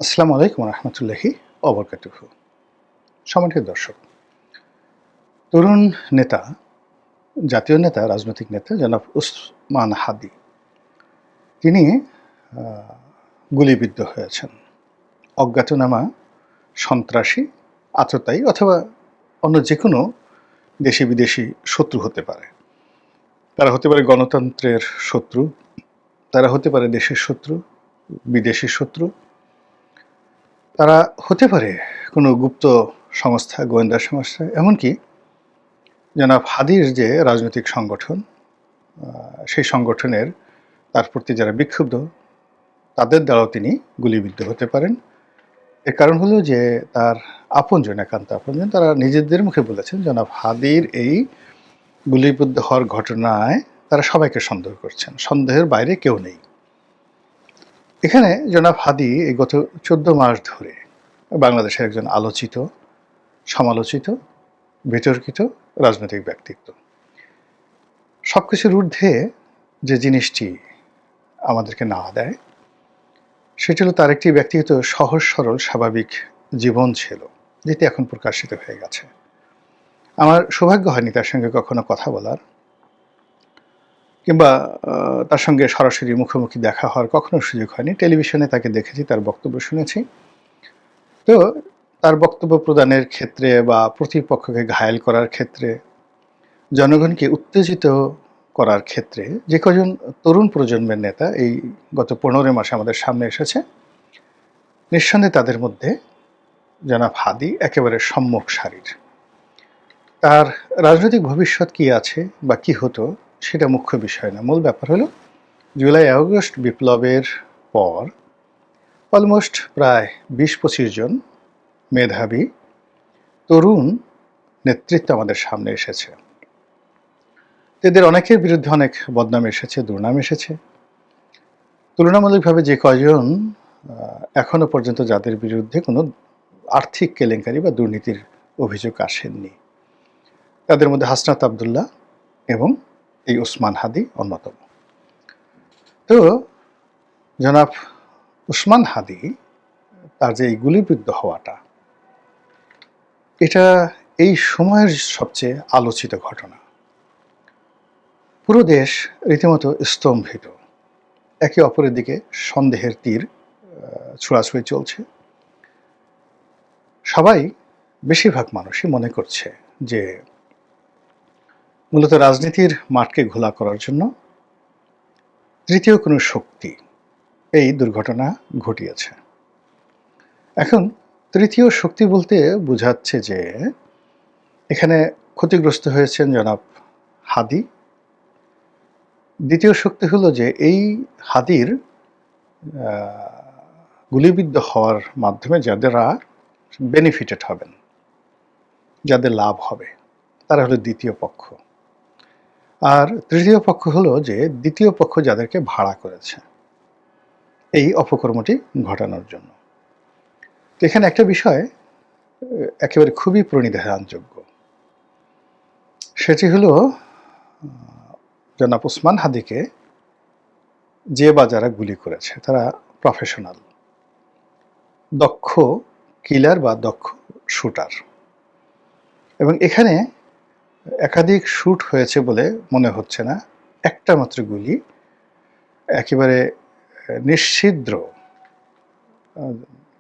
আসসালামু আলাইকুম রহমতুল্লাহি অবরকাতুহু। সম্মানিত দর্শক, তরুণ নেতা, জাতীয় নেতা, রাজনৈতিক নেতা জনাব উসমান হাদি তিনি গুলিবিদ্ধ হয়েছেন। অজ্ঞাতনামা সন্ত্রাসী, আততায়ী অথবা অন্য যে কোনো দেশি বিদেশি শত্রু হতে পারে। তারা হতে পারে গণতন্ত্রের শত্রু, তারা হতে পারে দেশের শত্রু, বিদেশি শত্রু, তারা হতে পারে কোনো গুপ্ত সংস্থা, গোয়েন্দা সংস্থা, এমনকি জনাব হাদির যে রাজনৈতিক সংগঠন, সেই সংগঠনের তার প্রতি যারা বিক্ষুব্ধ তাদের দ্বারাও তিনি গুলিবিদ্ধ হতে পারেন। এর কারণ হলো যে তার আপনজন, একান্ত আপনজন, তারা নিজেদের মুখে বলেছেন জনাব হাদির এই গুলিবিদ্ধ হওয়ার ঘটনায় তারা সবাইকে সন্দেহ করছেন, সন্দেহের বাইরে কেউ নেই। এখানে জনাব হাদি এই গত 14 মাস ধরে বাংলাদেশের একজন আলোচিত, সমালোচিত, বিতর্কিত রাজনৈতিক ব্যক্তিত্ব। সবকিছুর ঊর্ধ্বে যে জিনিসটি আমাদেরকে নাড়া দেয় সেটি হলো তার একটি ব্যক্তিগত সহজ সরল স্বাভাবিক জীবন ছিল, যেটি এখন প্রকাশিত হয়ে গেছে। আমার সৌভাগ্য হয়নি তার সঙ্গে কখনো কথা বলার কিংবা তার সঙ্গে সরাসরি মুখোমুখি দেখা হওয়ার কখনো সুযোগ হয়নি। টেলিভিশনে তাকে দেখেছি, তার বক্তব্য শুনেছি। তো তার বক্তব্য প্রদানের ক্ষেত্রে বা প্রতিপক্ষকে ঘায়েল করার ক্ষেত্রে, জনগণকে উত্তেজিত করার ক্ষেত্রে যে কজন তরুণ প্রজন্মের নেতা এই গত 15 মাসে আমাদের সামনে এসেছে, নিঃসন্দেহে তাদের মধ্যে জনাব হাদি একেবারে সম্মুখ সারির। তার রাজনৈতিক ভবিষ্যৎ কি আছে বা কি হতো সেটা মুখ্য বিষয় না। মূল ব্যাপার হলো জুলাই আগস্ট বিপ্লবের পর অলমোস্ট প্রায় 20-25 জন মেধাবী তরুণ নেতৃত্ব আমাদের সামনে এসেছে। এদের অনেকের বিরুদ্ধে অনেক বদনাম এসেছে, দুর্নাম এসেছে। তুলনামূলকভাবে যে কয়জন এখনো পর্যন্ত যাদের বিরুদ্ধে কোনো আর্থিক কেলেঙ্কারি বা দুর্নীতির অভিযোগ আসেননি, তাদের মধ্যে হাসনাত আবদুল্লাহ এবং এই উসমান হাদি অন্যতম। তো জনাব উসমান হাদি তার যে এই গুলিবিদ্ধ হওয়াটা, এটা এই সময়ের সবচেয়ে আলোচিত ঘটনা। পুরো দেশ রীতিমতো স্তম্ভিত, একে অপরের দিকে সন্দেহের তীর ছোড়াছুড়ি চলছে। সবাই, বেশিরভাগ মানুষই মনে করছে যে মূলত রাজনীতির মাঠকে ঘোলা করার জন্য তৃতীয় কোনো শক্তি এই দুর্ঘটনা ঘটিয়েছে। এখন তৃতীয় শক্তি বলতে বোঝাচ্ছে যে এখানে ক্ষতিগ্রস্ত হয়েছেন জনাব হাদি। দ্বিতীয় শক্তি হলো যে এই হাদির গুলিবিদ্ধ হওয়ার মাধ্যমে যাদেরা বেনিফিটেড হবেন, যাদের লাভ হবে, তারা হলো দ্বিতীয় পক্ষ। আর তৃতীয় পক্ষ হলো যে দ্বিতীয় পক্ষ যাদেরকে ভাড়া করেছে এই অপকর্মটি ঘটানোর জন্য। এখানে একটা বিষয় একেবারে খুবই প্রণিধানযোগ্য, সেটি হলো জনাব উসমান হাদিকে যে বা যারা গুলি করেছে তারা প্রফেশনাল, দক্ষ কিলার বা দক্ষ শুটার। এবং এখানে একাধিক শ্যুট হয়েছে বলে মনে হচ্ছে না, একটা মাত্র গুলি একেবারে নিশ্ছিদ্র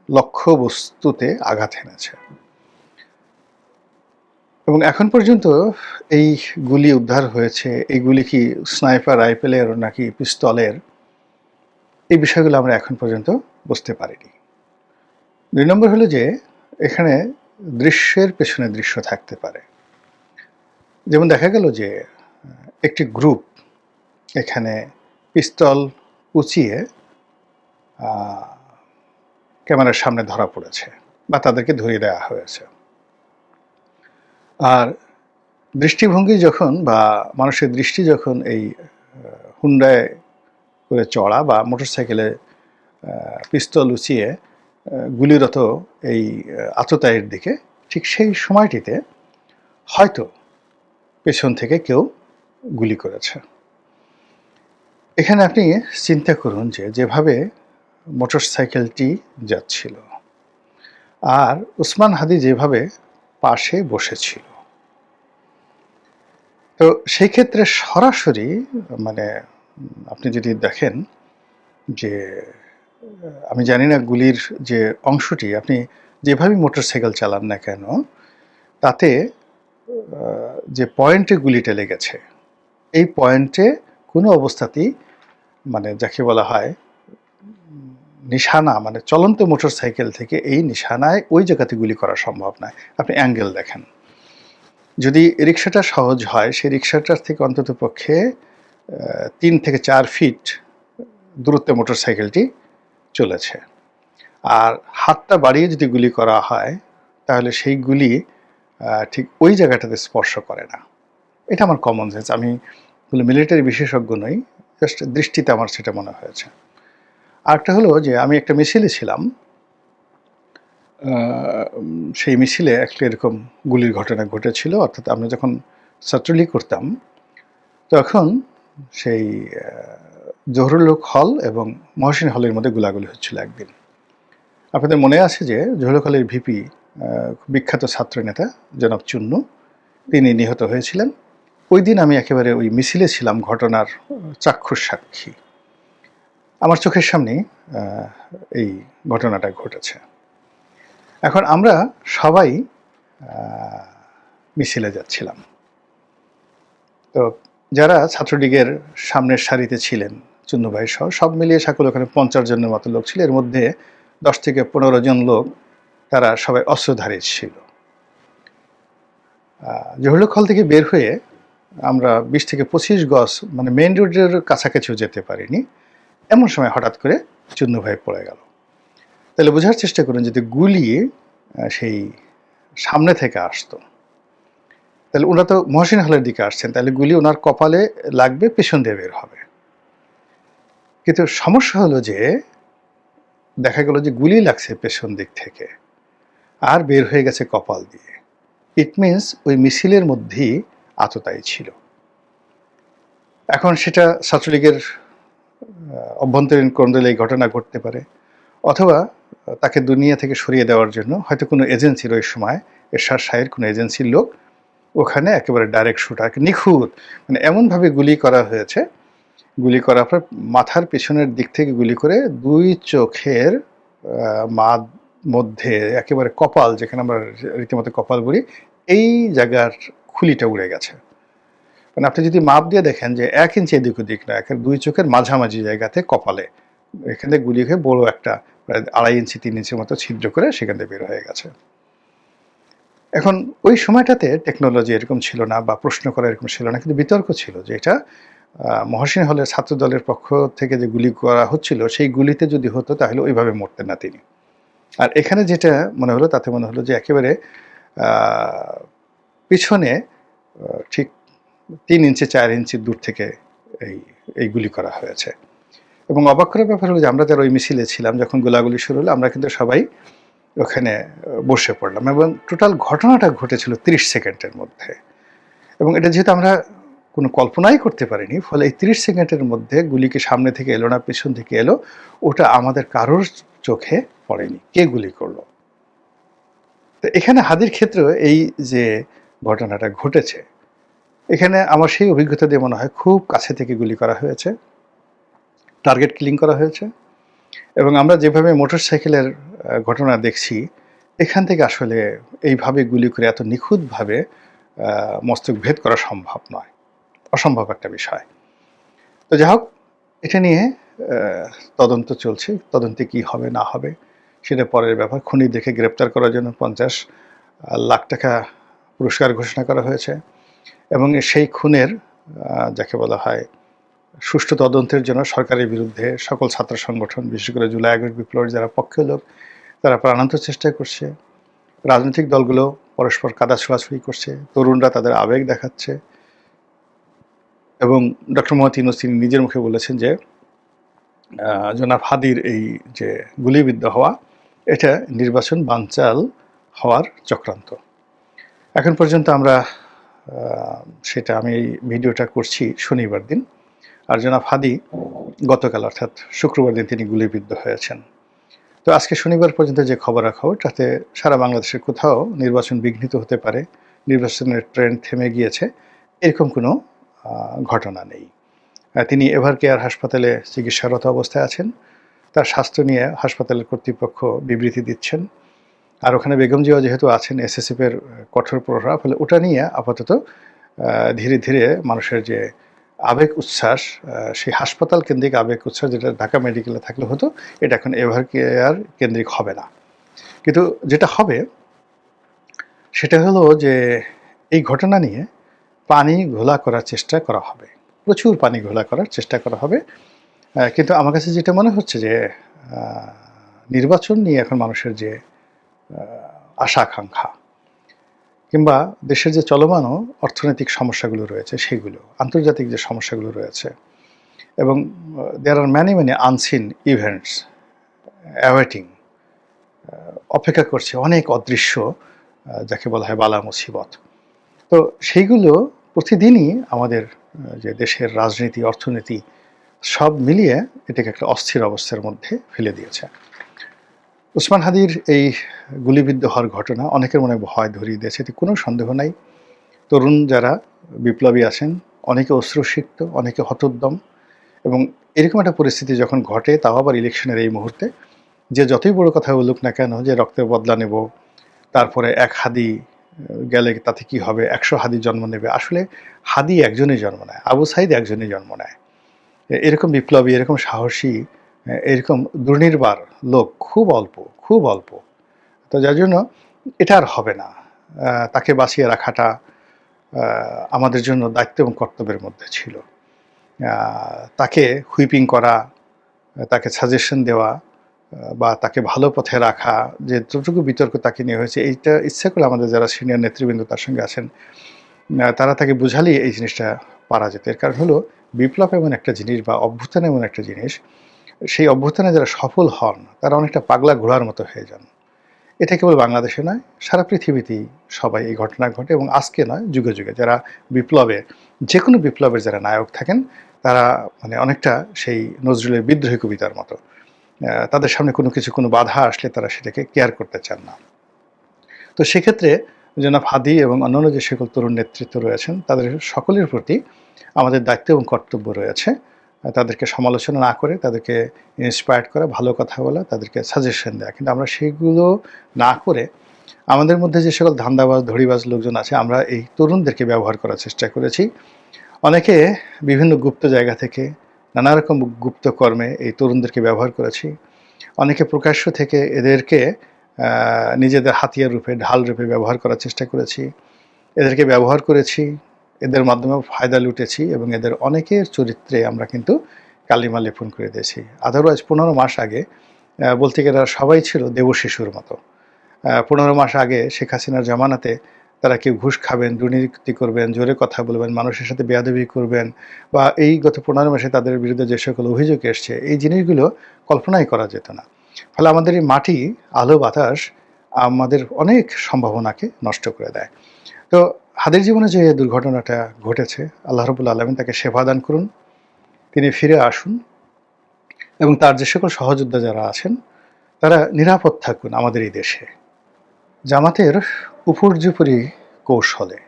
লক্ষ্যবস্তুতে আঘাত এনেছে। এবং এখন পর্যন্ত এই গুলি উদ্ধার হয়েছে, এই গুলি কি স্নাইপার রাইফেলের নাকি পিস্তলের, এই বিষয়গুলো আমরা এখন পর্যন্ত বুঝতে পারিনি। 2 নম্বর হলো যে এখানে দৃশ্যের পেছনে দৃশ্য থাকতে পারে। যেমন দেখা গেল যে একটি গ্রুপ এখানে পিস্তল উঁচিয়ে ক্যামেরার সামনে ধরা পড়েছে বা তাদেরকে ধরিয়ে দেওয়া হয়েছে। আর দৃষ্টিভঙ্গি যখন বা মানুষের দৃষ্টি যখন এই হুন্ডায় করে চড়া বা মোটরসাইকেলে পিস্তল উঁচিয়ে গুলিরত এই আততায়ীর দিকে, ঠিক সেই সময়টিতে হয়তো পেছন থেকে কেউ গুলি করেছে। এখানে আপনি চিন্তা করুন যে যেভাবে মোটরসাইকেলটি যাচ্ছিল, আর উসমান হাদি যেভাবে পাশে বসেছিল। তো সেই ক্ষেত্রে সরাসরি মানে আপনি যদি দেখেন যে আমি জানি না গুলির যে অংশটি, আপনি যেভাবেই মোটরসাইকেল চালান না কেন, তাতে যে পয়েন্টে গুলিটা লেগেছে, এই পয়েন্টে কোনো অবস্থাতেই মানে যাকে বলা হয় নিশানা, মানে চলন্ত মোটরসাইকেল থেকে এই নিশানায় ওই জায়গাতে গুলি করা সম্ভব নয়। আপনি অ্যাঙ্গেল দেখেন, যদি রিক্সাটা সহজ হয়, সেই রিক্সাটার থেকে অন্তত পক্ষে 3 থেকে 4 ফিট দূরত্বে মোটরসাইকেলটি চলেছে। আর হাতটা বাড়িয়ে যদি গুলি করা হয়, তাহলে সেই গুলি ঠিক ওই জায়গাটাতে স্পর্শ করে না। এটা আমার কমন সেন্স। আমি মিলিটারি বিশেষজ্ঞ নই, জাস্ট দৃষ্টিতে আমার সেটা মনে হয়েছে। আরেকটা হলো যে আমি একটা মিছিলে ছিলাম, সেই মিছিলে একটা এরকম গুলির ঘটনা ঘটেছিল। অর্থাৎ আমরা যখন ছাত্রলীগ করতাম, তখন সেই জহুরুল হক হল এবং মহসিন হলের মধ্যে গোলাগুলি হচ্ছিল একদিন। আপনাদের মনে আছে যে জহুরুল হলের ভিপি, বিখ্যাত ছাত্রনেতা জনাব চুন্নু, তিনি নিহত হয়েছিলেন। ওই দিন আমি একেবারে ওই মিছিলে ছিলাম, ঘটনার চাক্ষুষ সাক্ষী। আমার চোখের সামনে এই ঘটনাটা ঘটেছে। এখন আমরা সবাই মিছিলে যাচ্ছিলাম। তো যারা ছাত্রলীগের সামনের সারিতে ছিলেন, চুন্নু ভাই সহ, সব মিলিয়ে সকল ওখানে 50 জনের মতো লোক ছিল। এর মধ্যে 10 থেকে 15 জন লোক, তারা সবাই অস্ত্রধারী ছিল। জহুরুল হল থেকে বের হয়ে আমরা 20 থেকে 25 গজ, মানে মেইন রোডের কাছাকাছিও যেতে পারিনি, এমন সময় হঠাৎ করে চুন্নু ভাই পড়ে গেল। তাহলে বোঝার চেষ্টা করুন, যদি গুলি সেই সামনে থেকে আসতো, তাহলে ওনারা তো মহসিন হলের দিকে আসছেন, তাহলে গুলি ওনার কপালে লাগবে, পেছন দিয়ে বের হবে। কিন্তু সমস্যা হলো যে দেখা গেল যে গুলি লাগছে পেছন দিক থেকে আর বের হয়ে গেছে কপাল দিয়ে। ইট মিনস ওই মিছিলের মধ্যেই আততায়ী ছিল। এখন সেটা ছাত্রলীগের অভ্যন্তরীণ কোণে এই ঘটনা ঘটতে পারে, অথবা তাকে দুনিয়া থেকে সরিয়ে দেওয়ার জন্য হয়তো কোনো এজেন্সির, ওই সময় এরশাদ শাহের কোনো এজেন্সির লোক ওখানে একেবারে ডাইরেক্ট শুটার, নিখুঁত, মানে এমনভাবে গুলি করা হয়েছে, গুলি করার পর মাথার পেছনের দিক থেকে গুলি করে 2 চোখের মধ্যে একেবারে কপাল, যেখানে আমরা রীতিমতো কপাল বলি, এই জায়গার খুলিটা উড়ে গেছে। মানে আপনি যদি মাপ দিয়ে দেখেন যে 1 ইঞ্চি এদিক ওদিক না, 2 চোখের মাঝামাঝি জায়গাতে কপালে এখানে গুলি হয়ে বড় একটা প্রায় 2.5 ইঞ্চি 3 ইঞ্চির মতো ছিদ্র করে সেখান থেকে বের হয়ে গেছে। এখন ওই সময়টাতে টেকনোলজি এরকম ছিল না, বা প্রশ্ন করা এরকম ছিল না, কিন্তু বিতর্ক ছিল যে এটা মহসিন হলের ছাত্র দলের পক্ষ থেকে যে গুলি করা হচ্ছিল, সেই গুলিতে যদি হতো তাহলে ওইভাবে মরতেন না তিনি। আর এখানে যেটা মনে হলো, তাতে মনে হলো যে একেবারে পিছনে ঠিক 3 ইঞ্চি 4 ইঞ্চি দূর থেকে এই গুলি করা হয়েছে। এবং অবাক করার ব্যাপার হলো যে আমরা যারা ওই মিছিলে ছিলাম, যখন গোলাগুলি শুরু হলো, আমরা কিন্তু সবাই ওখানে বসে পড়লাম, এবং টোটাল ঘটনাটা ঘটেছিল 30 সেকেন্ডের মধ্যে। এবং এটা যেহেতু আমরা কোনো কল্পনাই করতে পারিনি, ফলে এই 30 সেকেন্ডের মধ্যে গুলিকে সামনে থেকে এলো না পেছন থেকে এলো, ওটা আমাদের কারোর চোখে পড়েনি কে গুলি করলো। তো এখানে হাদির ক্ষেত্রে এই যে ঘটনাটা ঘটেছে, এখানে আমার সেই অভিজ্ঞতা দিয়ে মনে হয় খুব কাছে থেকে গুলি করা হয়েছে, টার্গেট কিলিং করা হয়েছে। এবং আমরা যেভাবে মোটরসাইকেলের ঘটনা দেখছি, এখান থেকে আসলে এইভাবে গুলি করে এত নিখুঁতভাবে মস্তক ভেদ করা সম্ভব নয়, অসম্ভব একটা বিষয়। তো যাই হোক, এটা নিয়ে তদন্ত চলছে, তদন্তে কি হবে না হবে সেটা পরের ব্যাপার। খুনি দেখে গ্রেপ্তার করার জন্য 50 লাখ টাকা পুরস্কার ঘোষণা করা হয়েছে, এবং সেই খুনের যাকে বলা হয় সুষ্ঠু তদন্তের জন্য সরকারের বিরুদ্ধে সকল ছাত্র সংগঠন, বিশেষ করে জুলাই আগস্ট বিপ্লবের যারা পক্ষের লোক, তারা প্রাণান্ত চেষ্টা করছে। রাজনৈতিক দলগুলো পরস্পর কাদা ছোড়াছুড়ি করছে, তরুণরা তাদের আবেগ দেখাচ্ছে। এবং ডক্টর মোহাম্মদ ইউনূস তিনি নিজের মুখে বলেছেন যে জনাব হাদির এই যে গুলিবিদ্ধ হওয়া, এটা নির্বাচন বানচাল হওয়ার চক্রান্ত। এখন পর্যন্ত আমরা সেটা, আমি এই ভিডিওটা করছি শনিবার দিন, আর জনাব হাদি গতকাল অর্থাৎ শুক্রবার দিন তিনি গুলিবিদ্ধ হয়েছেন। তো আজকে শনিবার পর্যন্ত যে খবরাখবর তাতে সারা বাংলাদেশের কোথাও নির্বাচন বিঘ্নিত হতে পারে, নির্বাচনের ট্রেন্ড থেমে গিয়েছে, এরকম কোনো ঘটনা নেই। তিনি এভার কেয়ার হাসপাতালে চিকিৎসারত অবস্থায় আছেন। তার স্বাস্থ্য নিয়ে হাসপাতালের কর্তৃপক্ষ বিবৃতি দিচ্ছেন। আর ওখানে বেগম জিয়াও যেহেতু আছেন এসএসএফের কঠোর প্রহরা, ফলে ওটা নিয়ে আপাতত ধীরে ধীরে মানুষের যে আবেগ উচ্ছ্বাস, সেই হাসপাতাল কেন্দ্রিক আবেগ উচ্ছ্বাস যেটা ঢাকা মেডিকেলে থাকলে হতো, এটা এখন এভার কেয়ার কেন্দ্রিক হবে না। কিন্তু যেটা হবে সেটা হলো যে এই ঘটনা নিয়ে পানি ঘোলা করার চেষ্টা করা হবে, প্রচুর পানি ঘোলা করার চেষ্টা করা হবে। কিন্তু আমার কাছে যেটা মনে হচ্ছে যে নির্বাচন নিয়ে এখন মানুষের যে আশা আকাঙ্ক্ষা কিংবা দেশের যে চলমান অর্থনৈতিক সমস্যাগুলো রয়েছে সেগুলো, আন্তর্জাতিক যে সমস্যাগুলো রয়েছে, এবং there are many unseen events awaiting, অপেক্ষা করছে অনেক অদৃশ্য, যাকে বলা হয় বালা মুসিবত। তো সেইগুলো প্রতিদিনই আমাদের যে দেশের রাজনীতি, অর্থনীতি সব মিলিয়ে এটাকে একটা অস্থির অবস্থার মধ্যে ফেলে দিয়েছে। ওসমান হাদির এই গুলিবিদ্ধ হওয়ার ঘটনা অনেকের মনে ভয় ধরিয়ে দিয়েছে, এতে কোনো সন্দেহ নাই। তরুণ যারা বিপ্লবী আছেন অনেকে অশ্রুসিক্ত, অনেকে হতোদ্যম, এবং এরকম একটা পরিস্থিতি যখন ঘটে, তাও আবার ইলেকশনের এই মুহূর্তে, যে যতই বড় কথা বলুক না কেন যে রক্তের বদলা নেব, তারপরে এক হাদি গেলে তাতে কি হবে, 100 হাদি জন্ম নেবে, আসলে হাদি একজনই জন্ম নেয়, আবু সাইদ একজনই জন্ম নেয়। এরকম বিপ্লবী, এরকম সাহসী, এরকম দুর্নির্বার লোক খুব অল্প, খুব অল্প। তো যার জন্য এটা আর হবে না। তাকে বাঁচিয়ে রাখাটা আমাদের জন্য দায়িত্ব এবং কর্তব্যের মধ্যে ছিল। তাকে হুইপিং করা, তাকে সাজেশন দেওয়া, বা তাকে ভালো পথে রাখা, যে যতটুকু বিতর্ক তাকে নিয়ে হয়েছে, এইটা ইচ্ছা করে আমাদের যারা সিনিয়র নেতৃবৃন্দ তার সঙ্গে আছেন তারা তাকে বুঝালেই এই জিনিসটা পারা যেত। এর কারণ হলো বিপ্লব এমন একটা জিনিস বা অভ্যুত্থান এমন একটা জিনিস, সেই অভ্যুত্থানে যারা সফল হন তারা অনেকটা পাগলা ঘোড়ার মতো হয়ে যান। এটা কেবল বাংলাদেশে নয়, সারা পৃথিবীতেই সবাই এই ঘটনা ঘটে, এবং আজকে নয়, যুগে যুগে যারা বিপ্লবে, যে কোনো বিপ্লবের যারা নায়ক থাকেন তারা মানে অনেকটা সেই নজরুলের বিদ্রোহী কবিতার মতো, তাদের সামনে কোনো কিছু, কোনো বাধা আসলে তারা সেটাকে কেয়ার করতে চান না। তো সেক্ষেত্রে জনাব হাদি এবং অন্যান্য যে সকল তরুণ নেতৃত্ব রয়েছেন তাদের সকলের প্রতি আমাদের দায়িত্ব এবং কর্তব্য রয়েছে তাদেরকে সমালোচনা না করে তাদেরকে ইন্সপায়ার্ড করা, ভালো কথা বলা, তাদেরকে সাজেশন দেওয়া। কিন্তু আমরা সেগুলো না করে আমাদের মধ্যে যে সকল ধান্দাবাজ, ধড়িবাজ লোকজন আছে, আমরা এই তরুণদেরকে ব্যবহার করার চেষ্টা করেছি। অনেকে বিভিন্ন গুপ্ত জায়গা থেকে নানা রকম গুপ্ত কর্মে এই তরুণদেরকে ব্যবহার করেছি। অনেকে প্রকাশ্য থেকে এদেরকে নিজেদের হাতিয়ার রূপে, ঢাল রূপে ব্যবহার করার চেষ্টা করেছি। এদেরকে ব্যবহার করেছি, এদের মাধ্যমে ফায়দা লুটেছি, এবং এদের অনেকের চরিত্রে আমরা কিন্তু কালিমা লেপন করে দিয়েছি। আদারওয়াইজ 15 মাস আগে বলতে গেলে সবাই ছিল দেবশিশুর মতো। 15 মাস আগে শেখ হাসিনার জামানাতে তারা কেউ ঘুষ খাবেন, দুর্নীতি করবেন, জোরে কথা বলবেন, মানুষের সাথে বেয়াদবি করবেন, বা এই গত 15 মাসে তাদের বিরুদ্ধে যে সকল অভিযোগ এসছে, এই জিনিসগুলো কল্পনাই করা যেত না। ফলে আমাদের এই মাটি, আলো, বাতাস আমাদের অনেক সম্ভাবনাকে নষ্ট করে দেয়। তো হাদির জীবনে যে দুর্ঘটনাটা ঘটেছে, আল্লাহ রাব্বুল আলামিন তাকে শেফা দান করুন, তিনি ফিরে আসুন, এবং তার যে সকল সহযোদ্ধা যারা আছেন তারা নিরাপদ থাকুন আমাদের এই দেশে। জামাতের উপর্যুপরি কৌশলে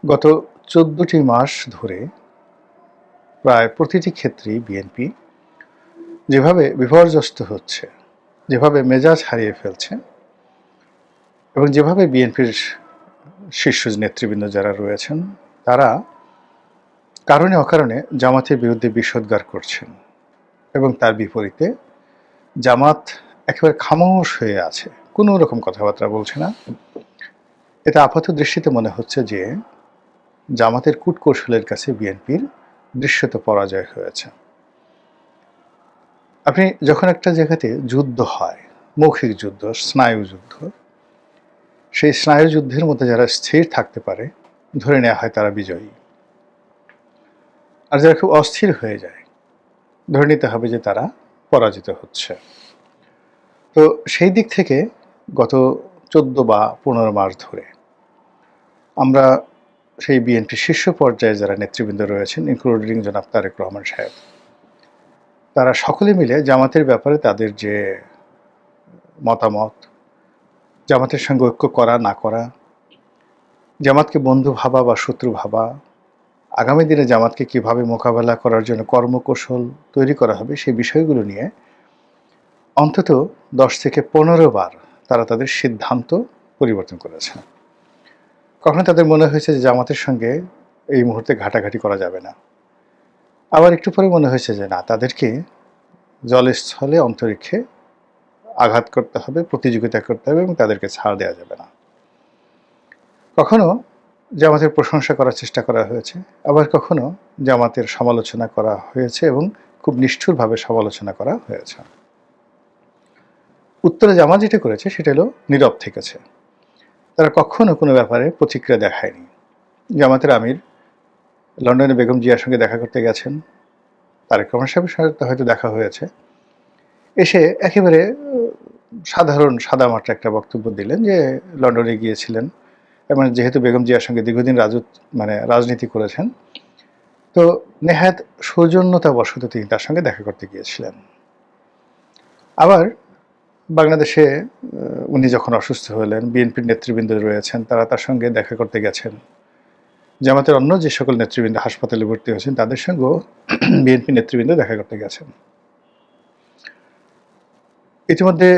গত 14টি মাস ধরে প্রায় প্রতিটি ক্ষেত্রেই বিএনপি যেভাবে বিপর্যস্ত হচ্ছে, যেভাবে মেজাজ হারিয়ে ফেলছে, এবং যেভাবে বিএনপির শীর্ষ নেতৃবৃন্দ যারা রয়েছেন তারা কারণে অকারণে জামাতের বিরুদ্ধে বিষোদ্গার করছেন, এবং তার বিপরীতে জামাত একেবারে খামোশ হয়ে আছে, কোনো রকম কথাবার্তা বলছে না। এটা আপাত দৃষ্টিতে মনে হচ্ছে যে জামাতের কূটকৌশলের কাছে বিএনপির দৃশ্যত পরাজয় হয়েছে। আপনি যখন একটা জায়গাতে যুদ্ধ হয়, মৌখিক যুদ্ধ, স্নায়ু যুদ্ধ, সেই স্নায়ু যুদ্ধের মধ্যে যারা স্থির থাকতে পারে ধরে নেওয়া হয় তারা বিজয়ী, আর যারা খুব অস্থির হয়ে যায় ধরে নিতে হবে যে তারা পরাজিত হচ্ছে। তো সেই দিক থেকে গত 14 বা 15 মাস ধরে আমরা সেই বিএনপি শীর্ষ পর্যায়ে যারা নেতৃবৃন্দ রয়েছেন, ইনক্লুডিং জনাব তারেক রহমান সাহেব, তারা সকলে মিলে জামাতের ব্যাপারে তাদের যে মতামত, জামাতের সঙ্গে ঐক্য করা না করা, জামাতকে বন্ধু ভাবা বা শত্রু ভাবা, আগামী দিনে জামাতকে কিভাবে মোকাবেলা করার জন্য কর্মকৌশল তৈরি করা হবে, সেই বিষয়গুলো নিয়ে অন্তত 10 থেকে 15 বার তারা তাদের সিদ্ধান্ত পরিবর্তন করেছে। কখনো তাদের মনে হয়েছে যে জামাতের সঙ্গে এই মুহূর্তে ঘাটাঘাটি করা যাবে না, আবার একটু পরে মনে হয়েছে যে না, তাদেরকে জলস্থলে অন্তরিক্ষে আঘাত করতে হবে, প্রতিযোগিতা করতে হবে এবং তাদেরকে ছাড় দেওয়া যাবে না। কখনো জামাতের প্রশংসা করার চেষ্টা করা হয়েছে, আবার কখনো জামাতের সমালোচনা করা হয়েছে এবং খুব নিষ্ঠুরভাবে সমালোচনা করা হয়েছে। উত্তরে জামাত যেটা করেছে সেটা হলো নীরব থেকেছে। তারা কখনো কোনো ব্যাপারে প্রতিক্রিয়া দেখায়নি। জামাতের আমির লন্ডনে বেগম জিয়ার সঙ্গে দেখা করতে গেছেন, তারেক রহমান সাহেবের সাথে হয়তো দেখা হয়েছে, এসে একেবারে সাধারণ সাদামাটা একটা বক্তব্য দিলেন যে লন্ডনে গিয়েছিলেন এবং যেহেতু বেগম জিয়ার সঙ্গে দীর্ঘদিন রাজনীতি করেছেন, তো নেহাত সৌজন্যতাবশত তিনি তার সঙ্গে দেখা করতে গিয়েছিলেন। আবার বাংলাদেশে উনি যখন অসুস্থ হলেন, বিএনপির নেতৃবৃন্দ রয়েছেন, তারা তার সঙ্গে দেখা করতে গেছেন। জামাতের অন্য যে সকল নেতৃবৃন্দ হাসপাতালে ভর্তি হয়েছেন তাদের সঙ্গেও বিএনপি নেতৃবৃন্দ দেখা করতে গেছেন। ইতিমধ্যে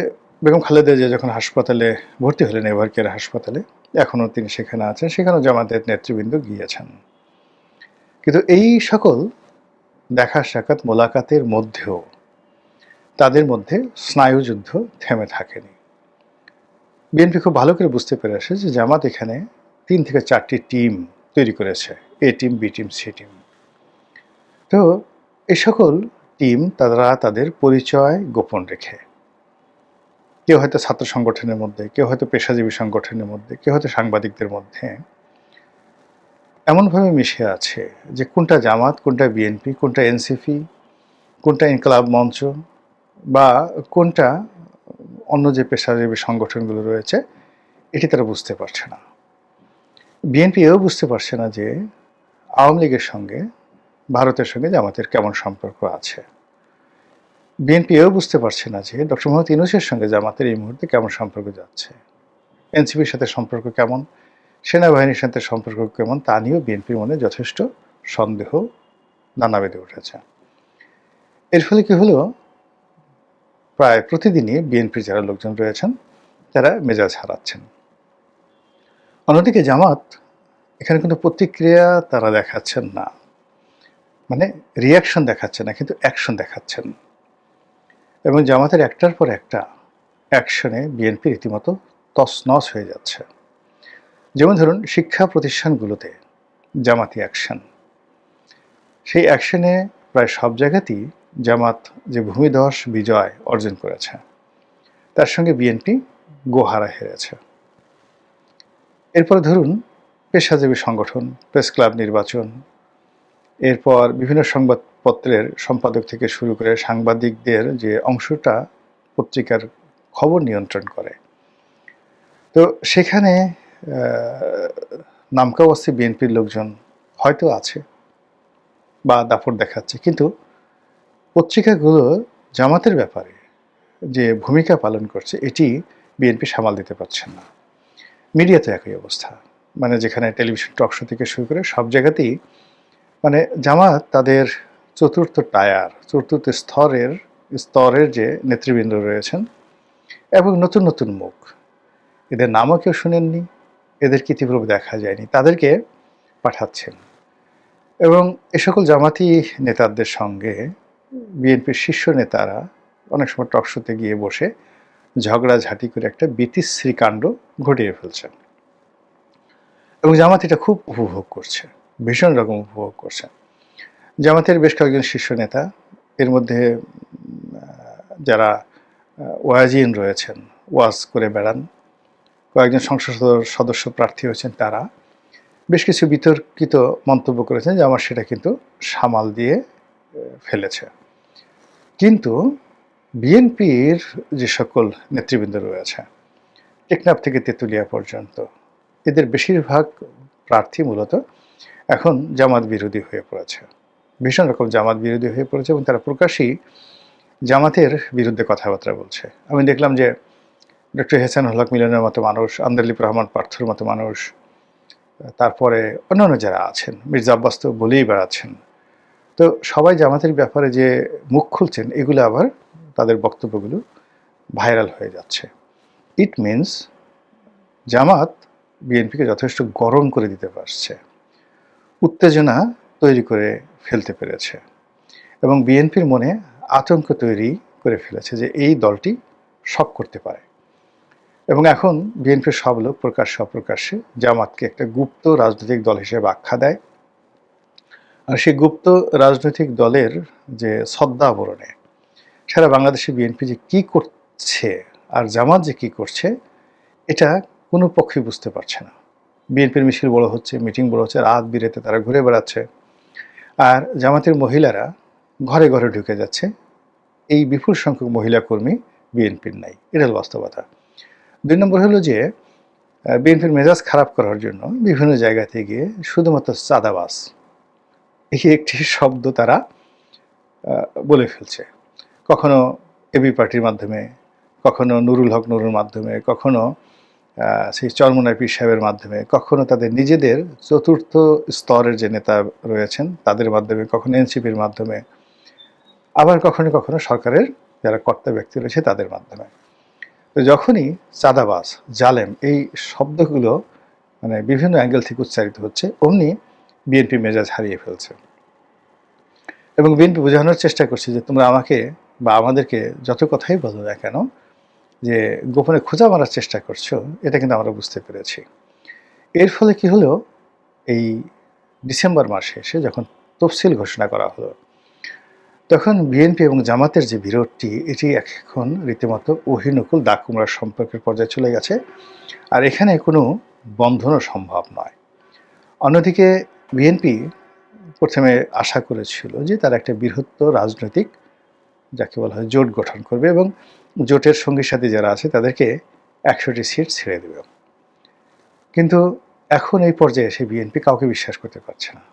বেগম খালেদা জিয়া যখন হাসপাতালে ভর্তি হলেন, এভার কেয়ার হাসপাতালে, এখনও তিনি সেখানে আছেন, সেখানেও জামাতের নেতৃবৃন্দ গিয়েছেন। কিন্তু এই সকল দেখা সাক্ষাৎ মোলাকাতের মধ্যেও তাদের মধ্যে স্নায়ুযুদ্ধ থেমে থাকেনি। বিএনপি খুব ভালো করে বুঝতে পেরেছে যে জামাত এখানে 3 থেকে 4টি টিম তৈরি করেছে, A team, B team, C team. তো এই সকল টিম তারা তাদের পরিচয় গোপন রেখে, কেউ হয়তো ছাত্র সংগঠনের মধ্যে, কেউ হয়তো পেশাজীবী সংগঠনের মধ্যে, কেউ হয়তো সাংবাদিকদের মধ্যে এমনভাবে মিশে আছে যে কোনটা জামাত, কোনটা বিএনপি, কোনটা এনসিপি, কোনটা ইনকলাব মঞ্চ বা কোনটা অন্য যে পেশাজীবী সংগঠনগুলো রয়েছে, এটি তারা বুঝতে পারছে না। বিএনপি এও বুঝতে পারছে না যে আওয়ামী লীগের সঙ্গে ভারতের সঙ্গে জামাতের কেমন সম্পর্ক আছে। বিএনপি এও বুঝতে পারছে না যে ডক্টর মোহাম্মদ ইউনূসের সঙ্গে জামাতের এই মুহূর্তে কেমন সম্পর্ক যাচ্ছে, এনসিপির সাথে সম্পর্ক কেমন, সেনাবাহিনীর সাথে সম্পর্ক কেমন, তা নিয়েও বিএনপির মনে যথেষ্ট সন্দেহ নানা বেঁধে উঠেছে। এর ফলে কি হলো, প্রায় প্রতিদিনই বিএনপির যারা লোকজন রয়েছেন তারা মেজাজ হারাচ্ছেন। অন্যদিকে জামাত এখানে কিন্তু প্রতিক্রিয়া তারা দেখাচ্ছেন না, মানে রিয়াকশন দেখাচ্ছে না, কিন্তু অ্যাকশন দেখাচ্ছেন। এবং জামাতের একটার পর একটা অ্যাকশনে বিএনপি রীতিমতো তছনছ হয়ে যাচ্ছে। যেমন ধরুন, শিক্ষা প্রতিষ্ঠানগুলোতে জামাতি অ্যাকশন, সেই অ্যাকশনে প্রায় সব জায়গাতেই জামাত যে ভূমিধস বিজয় অর্জন করেছে, তার সঙ্গে বিএনপি গোহারা হেরেছে। এরপরে ধরুন, পেশাজীবী সংগঠন, প্রেস ক্লাব নির্বাচন, এরপর বিভিন্ন সংবাদপত্রের সম্পাদক থেকে শুরু করে সাংবাদিকদের যে অংশটা পত্রিকার খবর নিয়ন্ত্রণ করে, তো সেখানে নামকাওয়াস্তে বিএনপির লোকজন হয়তো আছে বা দাপট দেখাচ্ছে, কিন্তু পত্রিকাগুলো জামাতের ব্যাপারে যে ভূমিকা পালন করছে এটি বিএনপি সামাল দিতে পারছেন না। মিডিয়াতে একই অবস্থা, মানে যেখানে টেলিভিশন টকশো থেকে শুরু করে সব জায়গাতেই মানে জামাত তাদের চতুর্থ স্তরের যে নেতৃবৃন্দ রয়েছেন এবং নতুন নতুন মুখ, এদের নামও কেউ শুনেননি, এদেরকে ইতিপূর্বে দেখা যায়নি, তাদেরকে পাঠাচ্ছেন। এবং এ সকল জামাতি নেতাদের সঙ্গে বিএনপির শীর্ষ নেতারা অনেক সময় টকশোতে গিয়ে বসে ঝগড়াঝাঁটি করে একটা বিতিশ্রী কাণ্ড ঘটিয়ে ফেলছেন। এবং জামাত এটা খুব উপভোগ করছে, ভীষণ রকম উপভোগ করছে। জামাতের বেশ কয়েকজন শীর্ষ নেতা, এর মধ্যে যারা ওয়াজিন রয়েছেন, ওয়াজ করে বেড়ান, কয়েকজন সংসদ সদস্য প্রার্থী হয়েছেন, তারা বেশ কিছু বিতর্কিত মন্তব্য করেছেন যে আমার সেটা কিন্তু সামাল দিয়ে ফেলেছে। কিন্তু বিএনপির যে সকল নেতৃবৃন্দ রয়েছে, টেকনাফ থেকে তেঁতুলিয়া পর্যন্ত, এদের বেশিরভাগ প্রার্থী মূলত এখন জামাত বিরোধী হয়ে পড়েছে, ভীষণ রকম জামাত বিরোধী হয়ে পড়েছে, এবং তারা প্রকাশ্যেই জামাতের বিরুদ্ধে কথাবার্তা বলছে। আমি দেখলাম যে ডক্টর এহসানুল হক মিলনের মতো মানুষ, আন্দালিব রহমান পার্থর মতো মানুষ, তারপরে অন্যান্য যারা আছেন, মির্জা আব্বাস তো বলেই বেড়াচ্ছেন, তো সবাই জামাতের ব্যাপারে যে মুখ খুলছেন, এগুলো আবার তাদের বক্তব্যগুলো ভাইরাল হয়ে যাচ্ছে। ইট মিনস জামাত বিএনপিকে যথেষ্ট গরম করে দিতে পারছে, উত্তেজনা তৈরি করে ফেলতে পেরেছে, এবং বিএনপির মনে আতঙ্ক তৈরি করে ফেলেছে যে এই দলটি সব করতে পারে। এবং এখন বিএনপির সব লোক প্রকাশ্যে অপ্রকাশ্যে জামাতকে একটা গুপ্ত রাজনৈতিক দল হিসেবে আখ্যা দেয়। আর সেই গুপ্ত রাজনৈতিক দলের যে ছদ্মাবরণে সারা বাংলাদেশে বিএনপি যে কী করছে আর জামাত যে কী করছে, এটা কোনো পক্ষই বুঝতে পারছে না। বিএনপির মিছিল বড় হচ্ছে, মিটিং বড় হচ্ছে, রাত বিরেতে তারা ঘুরে বেড়াচ্ছে, আর জামাতের মহিলারা ঘরে ঘরে ঢুকে যাচ্ছে। এই বিপুল সংখ্যক মহিলা কর্মী বিএনপির নাই, এটা হল বাস্তবতা। 2 নম্বর হলো যে বিএনপির মেজাজ খারাপ করার জন্য বিভিন্ন জায়গাতে গিয়ে শুধুমাত্র চাঁদাবাজ এই একটি শব্দ তারা বলে ফেলছে। কখনো এবি পার্টির মাধ্যমে, কখনো নুরুল হক নুরুর মাধ্যমে, কখনো সেই চরমোনাই পীর সাহেবের মাধ্যমে, কখনো তাদের নিজেদের চতুর্থ স্তরের যে নেতা রয়েছেন তাদের মাধ্যমে, কখনো এনসিপির মাধ্যমে, আবার কখনো কখনো সরকারের যারা কর্তা ব্যক্তি রয়েছে তাদের মাধ্যমে। তো যখনই চাঁদাবাজ, জালেম এই শব্দগুলো মানে বিভিন্ন অ্যাঙ্গেল থেকে উচ্চারিত হচ্ছে, অমনি বিএনপি মেজাজ হারিয়ে ফেলছে, এবং বিএনপি বোঝানোর চেষ্টা করছে যে তোমরা আমাকে বা আমাদেরকে যত কথাই বলো না কেন, যে গোপনে খোঁজা মারার চেষ্টা করছো, এটা কিন্তু আমরা বুঝতে পেরেছি। এর ফলে কি হলো, এই ডিসেম্বর মাসে এসে যখন তফসিল ঘোষণা করা হলো, তখন বিএনপি এবং জামাতের যে বিরোধটি, এটি এখন রীতিমতো অহিনকুল দাগ কুমড়ার সম্পর্কের পর্যায়ে চলে গেছে, আর এখানে কোনো বন্ধনও সম্ভব নয়। অন্যদিকে বিএনপি প্রথমে আশা করেছিল যে তারা একটা বৃহত্তর রাজনৈতিক যাকে বলা হয় জোট গঠন করবে, এবং জোটের সঙ্গী সাথী যারা আছে তাদেরকে 100টি সিট ছেড়ে দেবে। কিন্তু এখন এই পর্যায়ে এসে বিএনপি কাউকে বিশ্বাস করতে পারছে না।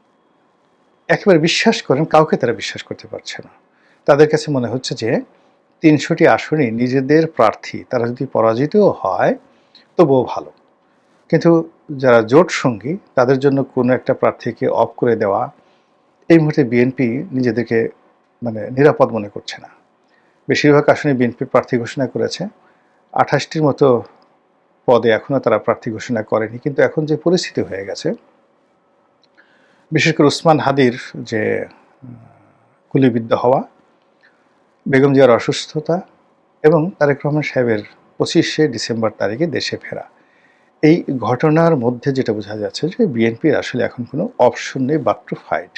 একেবারে বিশ্বাস করেন, কাউকে তারা বিশ্বাস করতে পারছে না। তাদের কাছে মনে হচ্ছে যে 300টি আসনে নিজেদের প্রার্থী তারা যদি পরাজিতও হয় তবুও ভালো, কিন্তু যারা জোট সঙ্গী তাদের জন্য কোনো একটা প্রার্থীকে অফ করে দেওয়া, এই মুহূর্তে বিএনপি নিজেদেরকে মানে নিরাপদ মনে করছে না। বেশিরভাগ আসনে বিএনপি প্রার্থী ঘোষণা করেছে, 28টির মতো পদে এখনও তারা প্রার্থী ঘোষণা করেনি। কিন্তু এখন যে পরিস্থিতি হয়ে গেছে, বিশেষ করে ওসমান হাদির যে গুলিবিদ্ধ হওয়া, বেগম জিয়ার অসুস্থতা, এবং তারেক রহমান সাহেবের 25শে ডিসেম্বর তারিখে দেশে ফেরা, এই ঘটনার মধ্যে যেটা বোঝা যাচ্ছে যে বিএনপির আসলে এখন কোনো অপশন নেই বাট টু ফাইট।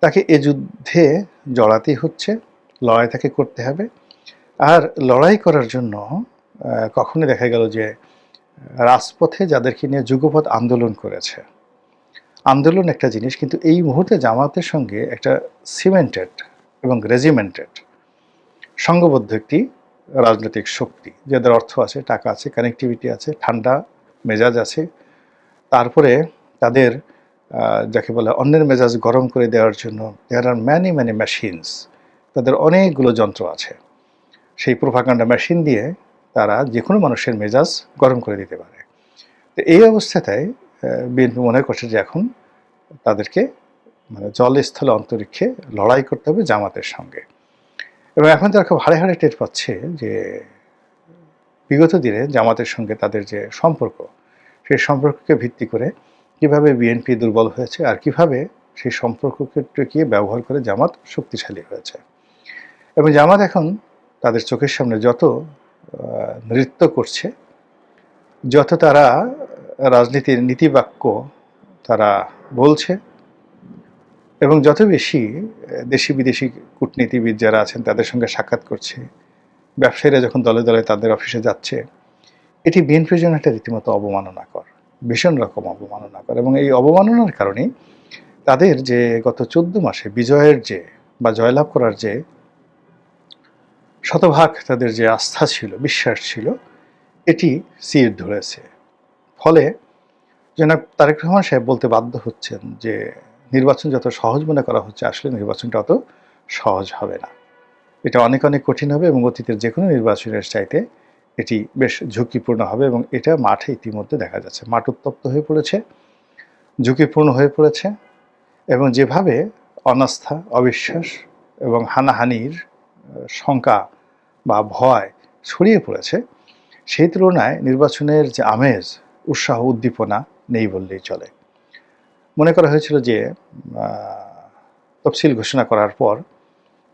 তাকে এ যুদ্ধে জড়াতেই হচ্ছে, লড়াই তাকে করতে হবে। আর লড়াই করার জন্য কখনোই দেখা গেল যে রাজপথে যাদেরকে নিয়ে যুগপৎ আন্দোলন করেছে, আন্দোলন একটা জিনিস, কিন্তু এই মুহূর্তে জামাতের সঙ্গে একটা সিমেন্টেড এবং রেজিমেন্টেড সংঘবদ্ধ একটি রাজনৈতিক শক্তি, যাদের অর্থ আছে, টাকা আছে, কানেক্টিভিটি আছে, ঠান্ডা মেজাজ আছে, তারপরে তাদের যাকে বলে অন্যের মেজাজ গরম করে দেওয়ার জন্য দেয়ার আর ম্যানি ম্যানি মেশিনস, তাদের অনেকগুলো যন্ত্র আছে। সেই প্রোপাগান্ডা মেশিন দিয়ে তারা যে কোনো মানুষের মেজাজ গরম করে দিতে পারে। তো এই অবস্থাটায় বিএনপি মনে করছে যে এখন তাদেরকে মানে জলে স্থলে অন্তরিক্ষে লড়াই করতে হবে জামাতের সঙ্গে, এবং এখন তারা খুব হাড়ে হাড়ে টের পাচ্ছে যে বিগত দিনে জামাতের সঙ্গে তাদের যে সম্পর্ক, সেই সম্পর্ককে ভিত্তি করে কিভাবে বিএনপি দুর্বল হয়েছে, আর কিভাবে সেই সম্পর্ককে টিকিয়ে ব্যবহার করে জামাত শক্তিশালী হয়েছে। এবং জামাত এখন তাদের চোখের সামনে যত নৃত্য করছে, যত তারা রাজনীতির নীতিবাক্য তারা বলছে, এবং যত বেশি দেশি বিদেশি কূটনীতিবিদ যারা আছেন তাদের সঙ্গে সাক্ষাৎ করছে, ব্যবসায়ীরা যখন দলে দলে তাদের অফিসে যাচ্ছে, এটি বিএনপির জন্য একটা রীতিমতো অবমাননাকর, ভীষণ রকম অবমাননাকর। এবং এই অবমাননার কারণে তাদের যে গত 14 মাসে বিজয়ের যে বা জয়লাভ করার যে শতভাগ তাদের যে আস্থা ছিল, বিশ্বাস ছিল, এটি চির ধরেছে। ফলে জনাব তারেক রহমান সাহেব বলতে বাধ্য হচ্ছেন যে নির্বাচন যত সহজ মনে করা হচ্ছে আসলে নির্বাচনটা অত সহজ হবে না। এটা অনেক অনেক কঠিন হবে এবং অতীতের যে কোনো নির্বাচনের চাইতে এটি বেশ ঝুঁকিপূর্ণ হবে এবং এটা মাঠে ইতিমধ্যে দেখা যাচ্ছে। মাঠ উত্তপ্ত হয়ে পড়েছে, ঝুঁকিপূর্ণ হয়ে পড়েছে এবং যেভাবে অনাস্থা, অবিশ্বাস এবং হানাহানির শঙ্কা বা ভয় ছড়িয়ে পড়েছে, সেই তুলনায় নির্বাচনের যে আমেজ, উৎসাহ, উদ্দীপনা নেই বললেই চলে। মনে করা হয়েছিল যে তফসিল ঘোষণা করার পর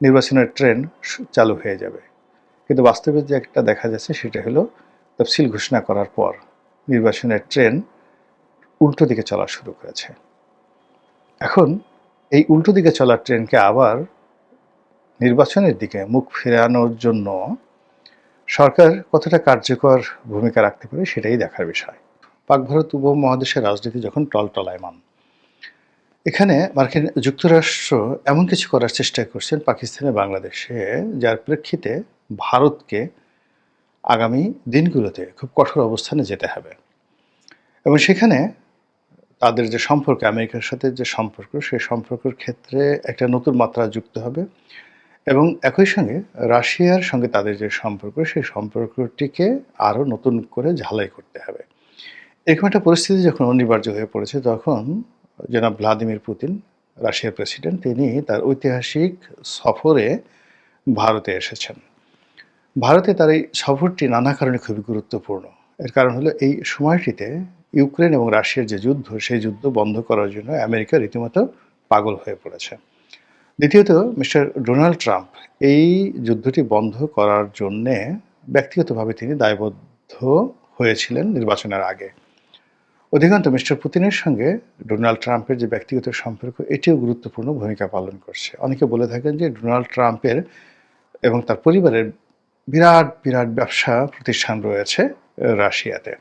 নির্বাচনের ট্রেন চালু হয়ে যাবে, কিন্তু বাস্তবে যে একটা দেখা যাচ্ছে সেটা হলো তফসিল ঘোষণা করার পর নির্বাচনের ট্রেন উল্টো দিকে চলা শুরু করেছে। এখন এই উল্টো দিকে চলা ট্রেনকে আবার নির্বাচনের দিকে মুখ ফেরানোর জন্য সরকার কতটা কার্যকর ভূমিকা রাখতে পারে সেটাই দেখার বিষয়। পাক ভারত উপমহাদেশের রাজনীতি যখন টলটলায়মান, এখানে মার্কিন যুক্তরাষ্ট্র এমন কিছু করার চেষ্টা করছেন পাকিস্তানে, বাংলাদেশে, যার প্রেক্ষিতে ভারতকে আগামী দিনগুলোতে খুব কঠোর অবস্থানে যেতে হবে এবং সেখানে তাদের যে সম্পর্ক, আমেরিকার সাথে যে সম্পর্ক, সেই সম্পর্কের ক্ষেত্রে একটা নতুন মাত্রা যুক্ত হবে এবং একই সঙ্গে রাশিয়ার সঙ্গে তাদের যে সম্পর্ক, সেই সম্পর্কটিকে আরও নতুন করে ঝালাই করতে হবে। এরকম একটা পরিস্থিতি যখন অনিবার্য হয়ে পড়েছে, তখন জনাব ভ্লাদিমির পুতিন, রাশিয়ার প্রেসিডেন্ট, তিনি তার ঐতিহাসিক সফরে ভারতে এসেছেন। ভারতে তার এই সফরটি নানা কারণে খুবই গুরুত্বপূর্ণ। এর কারণ হলো এই সময়টিতে ইউক্রেন এবং রাশিয়ার যে যুদ্ধ, সেই যুদ্ধ বন্ধ করার জন্য আমেরিকা রীতিমতো পাগল হয়ে পড়েছে। দ্বিতীয়ত, মিস্টার ডোনাল্ড ট্রাম্প এই যুদ্ধটি বন্ধ করার জন্যে ব্যক্তিগতভাবে তিনি দায়বদ্ধ হয়েছিলেন নির্বাচনের আগে। অধিকান্ত মিস্টার পুতিনের সঙ্গে ডোনাল্ড ট্রাম্পের যে ব্যক্তিগত সম্পর্ক, এটিও গুরুত্বপূর্ণ ভূমিকা পালন করছে। অনেকে বলে থাকেন যে ডোনাল্ড ট্রাম্পের এবং তার পরিবারের বিরাট বিরাট ব্যবসা প্রতিষ্ঠান রয়েছে রাশিয়াতে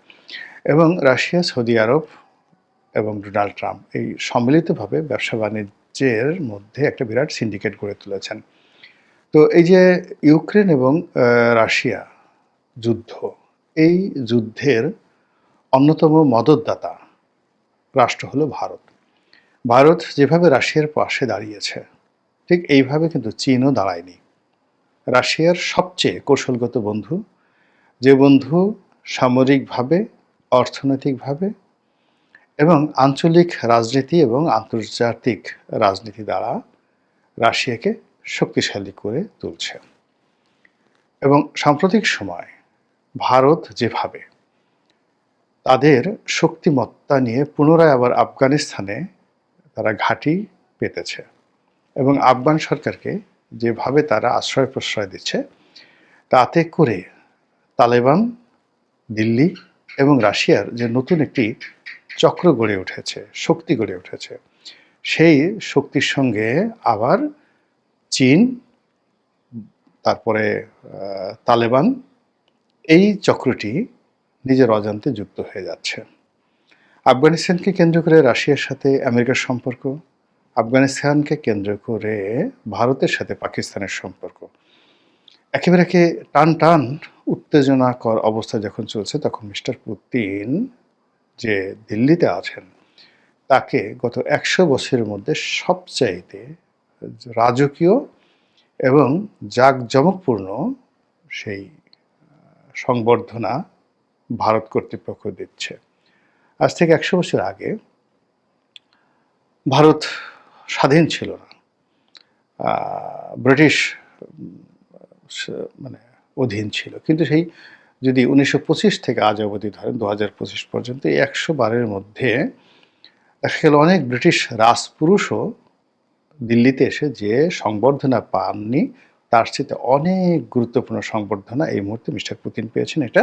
এবং রাশিয়া, সৌদি আরব এবং ডোনাল্ড ট্রাম্প এই সম্মিলিতভাবে ব্যবসা বাণিজ্যের মধ্যে একটা বিরাট সিন্ডিকেট গড়ে তুলেছেন। তো এই যে ইউক্রেন এবং রাশিয়া যুদ্ধ, এই যুদ্ধের অন্যতম মদতদাতা রাষ্ট্র হলো ভারত। ভারত যেভাবে রাশিয়ার পাশে দাঁড়িয়েছে, ঠিক এইভাবে কিন্তু চীনও দাঁড়ায়নি। রাশিয়ার সবচেয়ে কৌশলগত বন্ধু, যে বন্ধু সামরিকভাবে, অর্থনৈতিকভাবে এবং আঞ্চলিক রাজনীতি এবং আন্তর্জাতিক রাজনীতি দ্বারা রাশিয়াকে শক্তিশালী করে তুলছে। এবং সাম্প্রতিক সময় ভারত যেভাবে তাদের শক্তিমত্তা নিয়ে পুনরায় আবার আফগানিস্তানে তারা ঘাঁটি পেতেছে এবং আফগান সরকারকে যেভাবে তারা আশ্রয় প্রশ্রয় দিচ্ছে, তাতে করে তালেবান, দিল্লি এবং রাশিয়ার যে নতুন একটি চক্র গড়ে উঠেছে, শক্তি গড়ে উঠেছে, সেই শক্তির সঙ্গে আবার চীন, তারপরে তালেবান, এই চক্রটি নিজের অজান্তে যুক্ত হয়ে যাচ্ছে। আফগানিস্তানকে কেন্দ্র করে রাশিয়ার সাথে আমেরিকার সম্পর্ক, আফগানিস্তানকে কেন্দ্র করে ভারতের সাথে পাকিস্তানের সম্পর্ক একেবারে টান টান উত্তেজনাকর অবস্থা যখন চলছে, তখন মিস্টার পুতিন যে দিল্লিতে আছেন, তাকে গত 100 বছরের মধ্যে সবচাইতে রাজকীয় এবং জাঁকজমকপূর্ণ সেই সংবর্ধনা ভারত কর্তৃপক্ষ দিচ্ছে। আজ থেকে 100 বছর আগে ভারত স্বাধীন ছিল না, ব্রিটিশ মানে অধীন ছিল। কিন্তু সেই যদি 1925 থেকে আজ অবধি ধরেন 2025 পর্যন্ত এই 100 বারের মধ্যে দেখা গেল অনেক ব্রিটিশ রাজপুরুষও দিল্লিতে এসে যে সংবর্ধনা পাননি, তার চেয়ে অনেক গুরুত্বপূর্ণ সংবর্ধনা এই মুহূর্তে মিস্টার পুতিন পেয়েছেন। এটা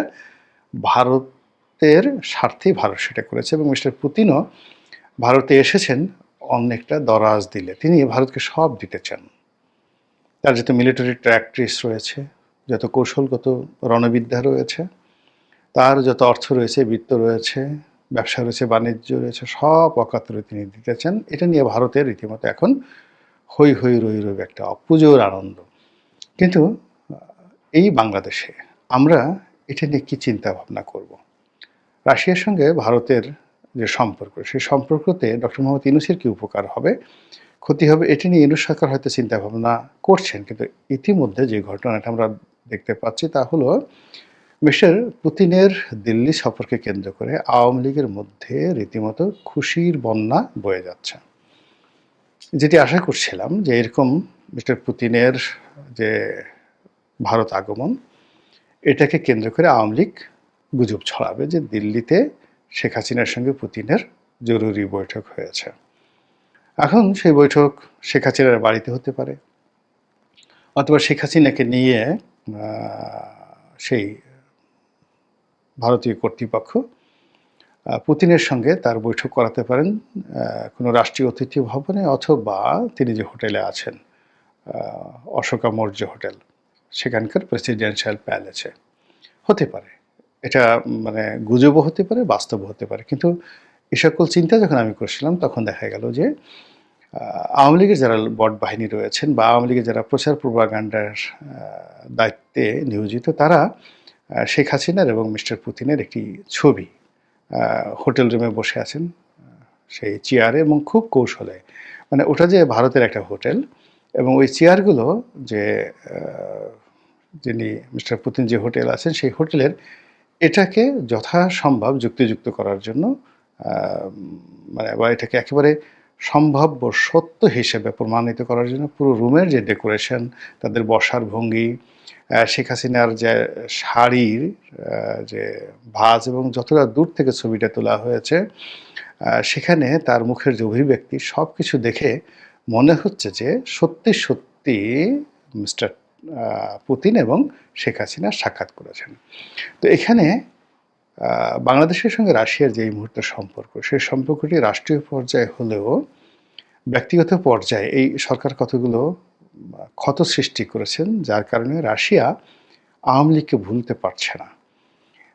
ভারতের স্বার্থেই ভারত সেটা করেছে এবং মিস্টার পুতিনও ভারতে এসেছেন অনেকটা দরাজ দিলে। তিনি ভারতকে সব দিতে চান। তার যত মিলিটারি ট্যাকটিক্স রয়েছে, যত কৌশলগত রণবিদ্যা রয়েছে, তার যত অর্থ রয়েছে, বিত্ত রয়েছে, ব্যবসা রয়েছে, বাণিজ্য রয়েছে, সব অকাতরে তিনি দিতে চান। এটা নিয়ে ভারতের রীতিমতো এখন হই হই রই রই একটা পুজোর আনন্দ। কিন্তু এই বাংলাদেশে আমরা এটা নিয়ে কী চিন্তা ভাবনা করব? রাশিয়ার সঙ্গে ভারতের যে সম্পর্ক, সেই সম্পর্কতে ডক্টর মোহাম্মদ ইউনূসের কি উপকার হবে, ক্ষতি হবে, এটি নিয়ে ইউনূস সরকার হয়তো চিন্তাভাবনা করছেন। কিন্তু ইতিমধ্যে যে ঘটনাটা আমরা দেখতে পাচ্ছি তা হলো মিস্টার পুতিনের দিল্লি সফরকে কেন্দ্র করে আওয়ামী লীগের মধ্যে রীতিমতো খুশির বন্যা বয়ে যাচ্ছে। যেটি আশা করছিলাম যে এরকম মিস্টার পুতিনের যে ভারত আগমন, এটাকে কেন্দ্র করে আওয়ামী লীগ গুজব ছড়াবে যে দিল্লিতে শেখ হাসিনার সঙ্গে পুতিনের জরুরি বৈঠক হয়েছে। এখন সেই বৈঠক শেখ হাসিনার বাড়িতে হতে পারে, অথবা শেখ হাসিনাকে নিয়ে সেই ভারতীয় কর্তৃপক্ষ পুতিনের সঙ্গে তার বৈঠক করাতে পারেন কোনো রাষ্ট্রীয় অতিথি ভবনে, অথবা তিনি যে হোটেলে আছেন অশোকা মৌর্য হোটেল, সেখানকার প্রেসিডেন্সিয়াল প্যালেসে হতে পারে। এটা মানে গুজবও হতে পারে, বাস্তবও হতে পারে। কিন্তু এ সকল চিন্তা যখন আমি করছিলাম তখন দেখা গেল যে আওয়ামী লীগের যারা বট বাহিনী রয়েছেন বা আওয়ামী লীগের যারা প্রচার প্রোপাগান্ডার দায়িত্বে নিয়োজিত, তারা শেখ হাসিনার এবং মিস্টার পুতিনের একটি ছবি হোটেল রুমে বসে আছেন সেই চেয়ারে, এবং খুব কৌশলে, মানে ওটা যে ভারতের একটা হোটেল, এবং ওই চেয়ারগুলো যে যিনি মিস্টার পুতিন যে হোটেল আছেন সেই হোটেলের, এটাকে যথাসম্ভব যুক্তিযুক্ত করার জন্য মানে বা এটাকে একেবারে সম্ভাব্য সত্য হিসেবে প্রমাণিত করার জন্য পুরো রুমের যে ডেকোরেশন, তাদের বসার ভঙ্গি, শেখ হাসিনার যে শাড়ির যে ভাঁজ, এবং যতটা দূর থেকে ছবিটা তোলা হয়েছে সেখানে তার মুখের যে অভিব্যক্তি, সব কিছু দেখে মনে হচ্ছে যে সত্যি সত্যি মিস্টার পুতিন এবং শেখ হাসিনা সাক্ষাৎ করেছেন। তো এখানে বাংলাদেশের সঙ্গে রাশিয়ার যে এই মুহূর্তের সম্পর্ক, সেই সম্পর্কটি রাষ্ট্রীয় পর্যায়ে হলেও ব্যক্তিগত পর্যায়ে এই সরকার কতগুলো ক্ষত সৃষ্টি করেছেন, যার কারণে রাশিয়া আওয়ামী লীগকে ভুলতে পারছে না।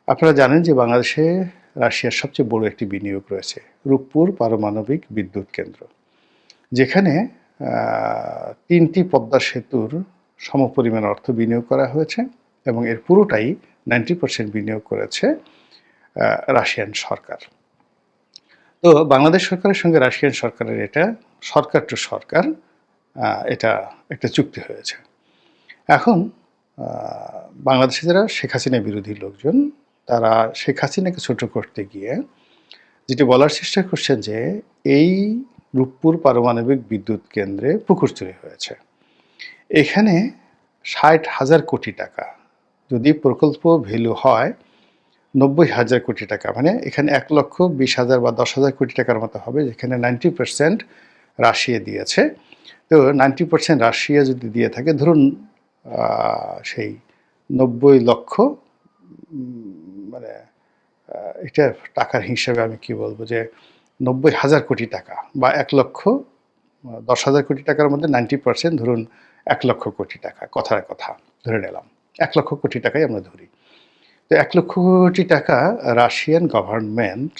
আপনারা জানেন যে বাংলাদেশে রাশিয়ার সবচেয়ে বড় একটি বিনিয়োগ রয়েছে, রূপপুর পারমাণবিক বিদ্যুৎ কেন্দ্র, যেখানে 3টি পদ্মা সেতুর সমপরিমাণ অর্থ বিনিয়োগ করা হয়েছে, এবং এর পুরোটাই 90% বিনিয়োগ করেছে রাশিয়ান সরকার। তো বাংলাদেশ সরকারের সঙ্গে রাশিয়ান সরকারের এটা সরকার টু সরকার এটা একটা চুক্তি হয়েছে। এখন বাংলাদেশে যারা শেখ হাসিনা বিরোধী লোকজন, তারা শেখ হাসিনাকে ছোট করতে গিয়ে যেটি বলার চেষ্টা করছেন যে এই রূপপুর পারমাণবিক বিদ্যুৎ কেন্দ্রে পুকুর চুরি হয়েছে, এখানে 60,000 কোটি টাকা যদি প্রকল্প ভ্যালু হয় 90,000 কোটি টাকা, মানে এখানে 1,20,000 বা 10,000 কোটি টাকার মতো হবে, যেখানে 90% রাশিয়া দিয়েছে। তো 90% রাশিয়া যদি দিয়ে থাকে, ধরুন সেই 90 লক্ষ, মানে এটা টাকার হিসাবে আমি কি বলবো, যে 90,000 কোটি টাকা বা 1,10,000 কোটি টাকার মধ্যে 90% ধরুন 1 লক্ষ কোটি টাকা, কথার কথা ধরে নিলাম, 1 লক্ষ কোটি টাকাই আমরা ধরি। তো 1 লক্ষ কোটি টাকা রাশিয়ান গভর্নমেন্ট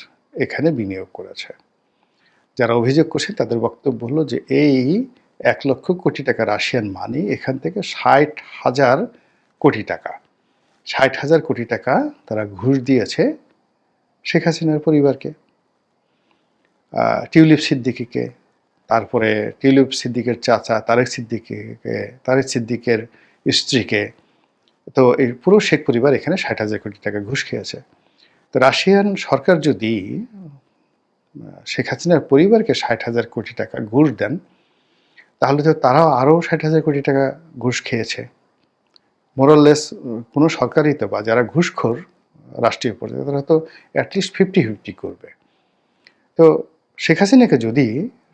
এখানে বিনিয়োগ করেছে। যারা অভিযোগ করছে তাদের বক্তব্য হলো যে এই 1 লক্ষ কোটি টাকা রাশিয়ান মানি, এখান থেকে 60,000 কোটি টাকা 60,000 কোটি টাকা তারা ঘুষ দিয়েছে শেখ হাসিনার পরিবারকে, টিউলিপ সিদ্দিকীকে, তারপরে টিউলিপ সিদ্দিকের চাচা তারেক সিদ্দিকের স্ত্রীকে। তো এই পুরো শেখ পরিবার এখানে 60,000 কোটি টাকা ঘুষ খেয়েছে। তো রাশিয়ান সরকার যদি শেখ হাসিনার পরিবারকে 60,000 কোটি টাকা ঘুষ দেন, তাহলে তো তারাও আরও 60,000 কোটি টাকা ঘুষ খেয়েছে। মোরাললেস কোনো সরকারই তো, বা যারা ঘুষখোর রাষ্ট্রীয় পর্যায়ে, তারা তো অ্যাটলিস্ট 50-50 করবে। তো শেখ হাসিনাকে যদি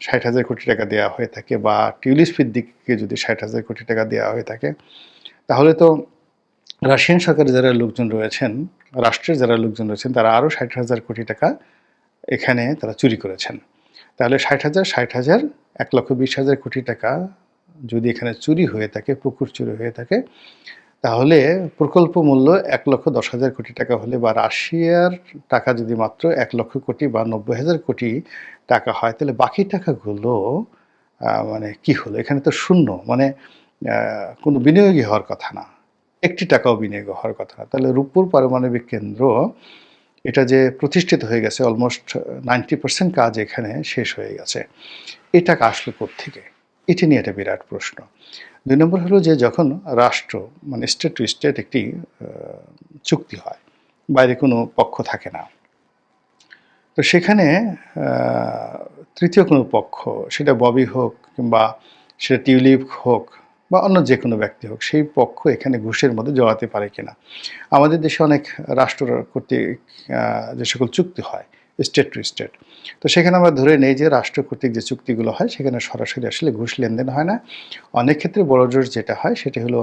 60,000 কোটি টাকা দেওয়া হয়ে থাকে, বা টিউলিপ সিদ্দিকীকে যদি 60,000 কোটি টাকা দেওয়া হয়ে থাকে, তাহলে তো রাশিয়ান সরকারের যারা লোকজন রয়েছেন, রাষ্ট্রের যারা লোকজন রয়েছেন, তারা আরও 60,000 কোটি টাকা এখানে তারা চুরি করেছেন। তাহলে 60,000 1,20,000 কোটি টাকা যদি এখানে চুরি হয়ে থাকে, পুকুর চুরি হয়ে থাকে, তাহলে প্রকল্প মূল্য 1,10,000 কোটি টাকা হলে, বা রাশিয়ার টাকা যদি মাত্র 1 লক্ষ কোটি বা 90,000 কোটি টাকা হয়, তাহলে বাকি টাকাগুলো মানে কি হলো? এখানে তো শূন্য, মানে কোনো বিনিয়োগই হওয়ার কথা না, একটি টাকাও বিনিয়োগ হওয়ার কথা না। তাহলে রূপপুর পারমাণবিক কেন্দ্র এটা যে প্রতিষ্ঠিত হয়ে গেছে, অলমোস্ট 90% কাজ এখানে শেষ হয়ে গেছে। এই টাকা আসলো কোত্থেকে? এটা নিয়ে একটা বিরাট প্রশ্ন। ২ নম্বর হলো যে যখন রাষ্ট্র মানে স্টেট টু স্টেট একটি চুক্তি হয়, বাইরে কোনো পক্ষ থাকে না। তো সেখানে আ তৃতীয় কোনো পক্ষ, সেটা ববি হোক কিংবা সেটা টিউলিপ হোক বা অন্য যেকোনো ব্যক্তি হোক, সেই পক্ষ এখানে ঘুষের মধ্যে জড়াতে পারে কিনা? আমাদের দেশে অনেক রাষ্ট্র কর্তৃক আ যে সকল চুক্তি হয় স্টেট টু স্টেট। তো সেখানে আমরা ধরে নেই যে রাষ্ট্র কর্তৃক যে চুক্তিগুলো হয় সেখানে সরাসরি আসলে ঘুষ লেনদেন হয় না। অনেক ক্ষেত্রে বড়জোর যেটা হয় সেটা হলো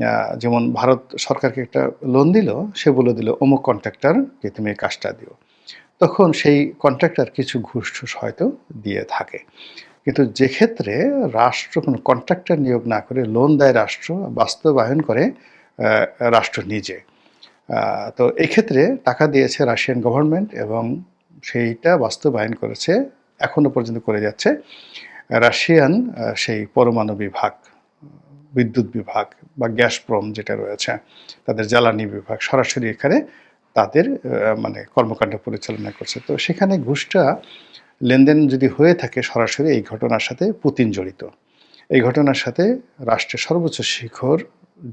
আ যেমন ভারত সরকারকে একটা লোন দিল, সে বলে দিল অমুক কন্ট্রাক্টরকে তুমি এই কাজটা দিও। তখন সেই কন্ট্রাক্টর কিছু ঘুষ-টুস হয়তো দিয়ে থাকে। কিন্তু যে ক্ষেত্রে রাষ্ট্র কোনো কন্ট্রাক্টর নিয়োগ না করে লোন দেয় রাষ্ট্র, বাস্তবায়ন করে আ রাষ্ট্র নিজে। আ তো এক্ষেত্রে টাকা দিয়েছে রাশিয়ান গভর্নমেন্ট এবং সেইটা বাস্তবায়ন করেছে, এখনো পর্যন্ত করে যাচ্ছে রাশিয়ান সেই পরমাণু বিভাগ, বিদ্যুৎ বিভাগ বা গ্যাসপ্রম যেটা রয়েছে, তাদের জ্বালানি বিভাগ সরাসরি এখানে তাদের মানে কর্মকাণ্ড পরিচালনা করছে। তো সেখানে ঘুষটা লেনদেন যদি হয়ে থাকে সরাসরি এই ঘটনার সাথে পুতিন জড়িত। এই ঘটনার সাথে রাষ্ট্রের সর্বোচ্চ শিখর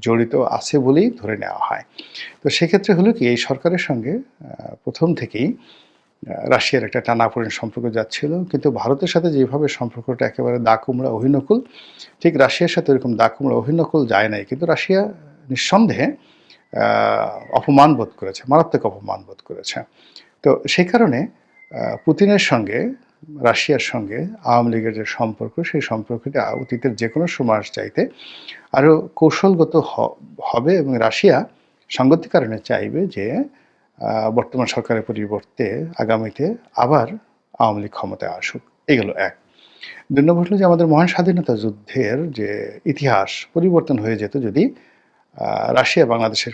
জড়িত আছে বলেই ধরে নেওয়া হয়। তো সেক্ষেত্রে হলো কি এই সরকারের সঙ্গে ১ম থেকেই রাশিয়ার একটা টানাপোড়েন সম্পর্ক যাচ্ছিল। কিন্তু ভারতের সাথে যেভাবে সম্পর্কটা একেবারে দা-কুমড়া অহিনকুল, ঠিক রাশিয়ার সাথে ওরকম দা-কুমড়া অহিনকুল যায় নাই। কিন্তু রাশিয়া নিঃসন্দেহে আ অপমান বোধ করেছে, মারাত্মক অপমান বোধ করেছে। তো সেই কারণে পুতিনের সঙ্গে রাশিয়ার সঙ্গে আওয়ামী লীগের যে সম্পর্ক, সেই সম্পর্কটা অতীতের যেকোনো সময়ের চাইতে আরও কৌশলগত হবে এবং রাশিয়া সাংগতিক কারণে চাইবে যে বর্তমান সরকারের পরিবর্তে আগামীতে আবার আওয়ামী লীগ ক্ষমতায় আসুক। এগুলো এক। ২ নম্বর হলো যে আমাদের মহান স্বাধীনতা যুদ্ধের যে ইতিহাস পরিবর্তন হয়ে যেত যদি রাশিয়া বাংলাদেশের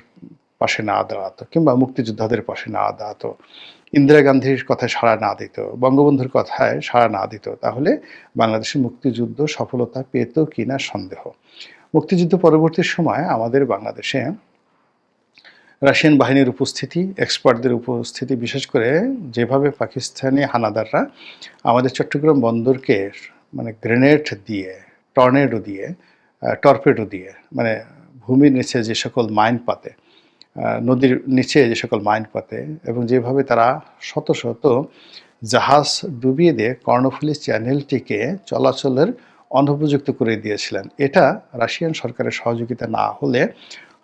পাশে না দাঁড়াতো কিংবা মুক্তিযোদ্ধাদের পাশে না দাঁড়াতো, ইন্দিরা গান্ধীর কথায় সাড়া না দিত, বঙ্গবন্ধুর কথায় সাড়া না দিত, তাহলে বাংলাদেশের মুক্তিযুদ্ধ সফলতা পেত কিনা সন্দেহ। মুক্তিযুদ্ধ পরবর্তী সময়ে আমাদের বাংলাদেশে রাশিয়ান বাহিনীর উপস্থিতি, এক্সপার্টদের উপস্থিতি, বিশেষ করে যেভাবে পাকিস্তানি হানাদাররা আমাদের চট্টগ্রাম বন্দরকে মানে গ্রেনেড দিয়ে, টর্নেডো দিয়ে, টর্পেডো দিয়ে, মানে ভূমির নিচে যে সকল মাইন পাতে, নদীর নিচে যে সকল মাইন পাতে এবং যেভাবে তারা শত শত জাহাজ ডুবিয়ে দিয়ে কর্ণফুলী চ্যানেলটিকে চলাচলের অনুপযুক্ত করে দিয়েছিলেন। এটা রাশিয়ান সরকারের সহযোগিতা না হলে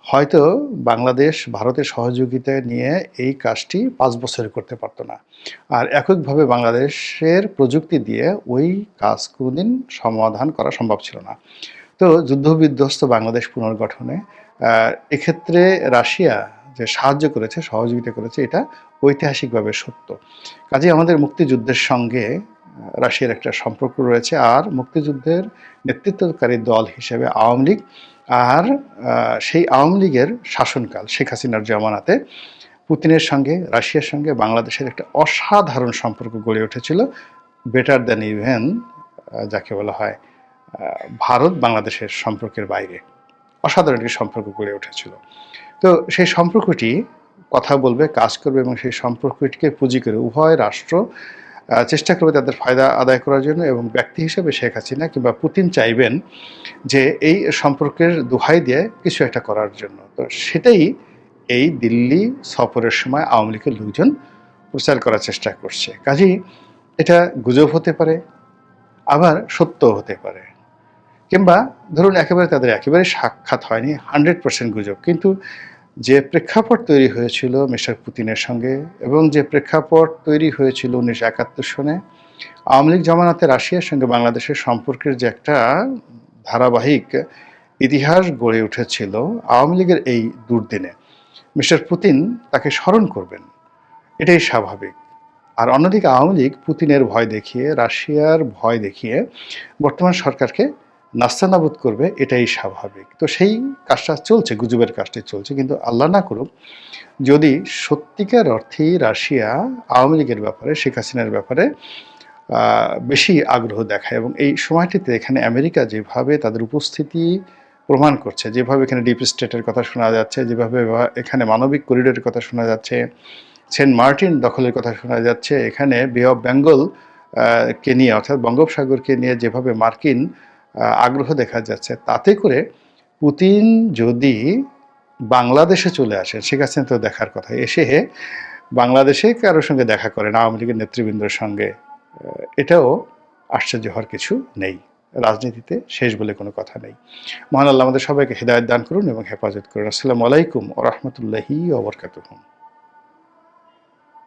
হয়তো বাংলাদেশ ভারতের সহযোগিতা নিয়ে এই কাজটি ৫ বছরে করতে পারত না। আর এককভাবে বাংলাদেশের প্রযুক্তি দিয়ে ওই কাজ কোনোদিন সমাধান করা সম্ভব ছিল না। তো যুদ্ধবিধ্বস্ত বাংলাদেশ পুনর্গঠনে এক্ষেত্রে রাশিয়া যে সাহায্য করেছে, সহযোগিতা করেছে, এটা ঐতিহাসিকভাবে সত্য। কাজেই আমাদের মুক্তিযুদ্ধের সঙ্গে রাশিয়ার একটা সম্পর্ক রয়েছে। আর মুক্তিযুদ্ধের নেতৃত্বকারী দল হিসেবে আওয়ামী লীগ, আর সেই আওয়ামী লীগের শাসনকাল শেখ হাসিনার জামানাতে পুতিনের সঙ্গে রাশিয়ার সঙ্গে বাংলাদেশের একটা অসাধারণ সম্পর্ক গড়ে উঠেছিল, বেটার দ্যান ইভেন যাকে বলা হয় ভারত বাংলাদেশের সম্পর্কের বাইরে অসাধারণ একটি সম্পর্ক গড়ে উঠেছিল। তো সেই সম্পর্কটি কথা বলবে, কাজ করবে এবং সেই সম্পর্কটিকে পুঁজি করে উভয় রাষ্ট্র চেষ্টা করবে তাদের ফায়দা আদায় করার জন্য এবং ব্যক্তি হিসেবে শেখ হাসিনা কিংবা পুতিন চাইবেন যে এই সম্পর্কের দোহাই দিয়ে কিছু একটা করার জন্য। তো সেটাই এই দিল্লি সফরের সময় আওয়ামী লীগের লোকজন প্রচার করার চেষ্টা করছে। কাজেই এটা গুজব হতে পারে, আবার সত্যও হতে পারে, কিংবা ধরুন একেবারে তাদের একেবারে সাক্ষাৎ হয়নি, 100% গুজব। কিন্তু যে প্রেক্ষাপট তৈরি হয়েছিল মিস্টার পুতিনের সঙ্গে এবং যে প্রেক্ষাপট তৈরি হয়েছিল 1971 সনে আওয়ামী লীগ জামানাতে রাশিয়ার সঙ্গে বাংলাদেশের সম্পর্কের যে একটা ধারাবাহিক ইতিহাস গড়ে উঠেছিল আওয়ামী লীগের এই দুর্দিনে, মিস্টার পুতিন তাকে স্মরণ করবেন, এটাই স্বাভাবিক। আর অন্যদিকে আওয়ামী লীগ পুতিনের ভয় দেখিয়ে, রাশিয়ার ভয় দেখিয়ে বর্তমান সরকারকে নাস্তানাবুদ করবে, এটাই স্বাভাবিক। তো সেই কাজটা চলছে, গুজবের কাজটি চলছে। কিন্তু আল্লাহ না করুক যদি সত্যিকার অর্থেই রাশিয়া আওয়ামী লীগের ব্যাপারে, শেখ হাসিনার ব্যাপারে বেশি আগ্রহ দেখায় এবং এই সময়টিতে এখানে আমেরিকা যেভাবে তাদের উপস্থিতি প্রমাণ করছে, যেভাবে এখানে ডিপ স্টেটের কথা শোনা যাচ্ছে, যেভাবে এখানে মানবিক করিডোরের কথা শোনা যাচ্ছে, সেন্ট মার্টিন দখলের কথা শোনা যাচ্ছে। এখানে বে অফ বেঙ্গল কে নিয়ে, অর্থাৎ বঙ্গোপসাগরকে নিয়ে যেভাবে মার্কিন আগ্রহ দেখা যাচ্ছে, তাতে করে পুতিন যদি বাংলাদেশে চলে আসেন, শেখ হাসিনা তো দেখার কথা, এসে বাংলাদেশে কারোর সঙ্গে দেখা করেন, আওয়ামী লীগের নেতৃবৃন্দের সঙ্গে, এটাও আশ্চর্য হওয়ার কিছু নেই। রাজনীতিতে শেষ বলে কোনো কথা নেই। মহান আল্লাহ আমাদের সবাইকে হেদায়েত দান করুন এবং হেফাজত করুন। আসসালামু আলাইকুম ওয়া রাহমাতুল্লাহি ওয়া বারাকাতুহু।